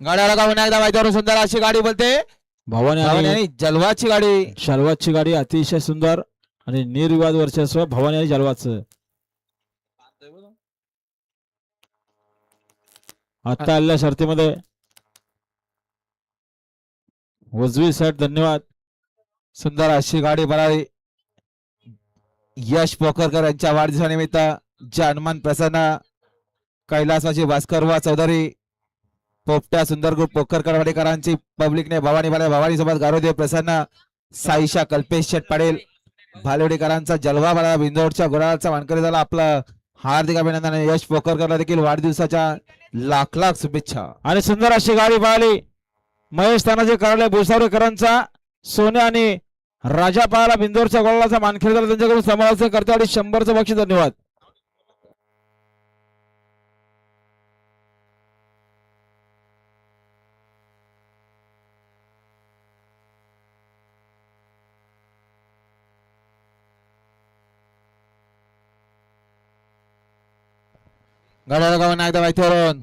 गाड्याला गावून एकदा माहितीवर सुंदर अशी गाडी बोलते भवानी आणि जलवाची गाडी. जलवाची गाडी अतिशय सुंदर आणि निर्विवाद वर्चस्व भवानी आणि जलवाचं. आता आलेल्या शर्तीमध्ये उजवी साईड. धन्यवाद. सुंदर अशी गाडी पळाली. यश पोकरकर यांच्या वाढदिवसानिमित्त जे हनुमान प्रसन्न कैलासवासी भास्कर व चौधरी पोपट्या सुंदर ग्रुप पोकरकर वाडेकरांची पब्लिकने भवानी भवानी सोबत गारोदे प्रसन्न साईशा कल्पेश शेट पाटील भालवडीकरांचा जलवा बाळा बिंदोडच्या गुराळाचा मानकरी झाला. आपलं हार्दिक अभिनंदन. यश पोकरकरला देखील वाढदिवसाच्या लाख लाख शुभेच्छा. आणि सुंदर अशी गाडी पळाली. महेश तानाजी कराडे भुसावळकरांचा सोन्या आणि राजा पळाला बिंदोरच्या गोळाचा मानकरी झाला. त्यांच्याकडून समालोचन करते आणि 100चं बक्षीस. धन्यवाद. गाड्याला गावून एकदा माहितीवरून